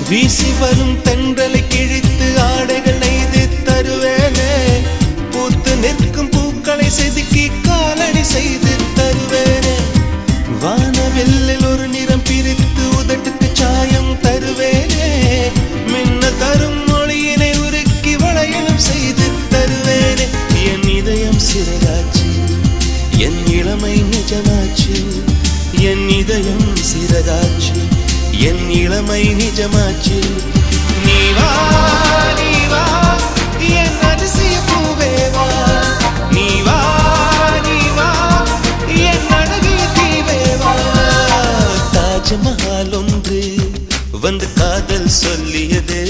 வீசி வரும் தென்றலை கிழித்து ஆடைகள் நெய்து தருவேனே. பூத்து நிற்கும் பூக்களை செதுக்கி காலடி செய்து தருவேனே. வானவெல்லில் ஒரு நிறம் பிரித்து உதட்டுக்கு சாயம் தருவேனே. மின்ன தரும் மொழியினை உருக்கி வளையலும் செய்து தருவேனே. என் இதயம் சிறகாச்சு, என் இளமை நிஜமாச்சு. என் இதயம் சிறகாச்சு, என் இளமை நிஜமாச்சு. நீ வா நீ வா என் அதிசய பூவே வா. நீ வா நீ வா என் அழகிய தீவே வா. தாஜ்மஹால் ஒன்று வந்து காதல் சொல்லியது.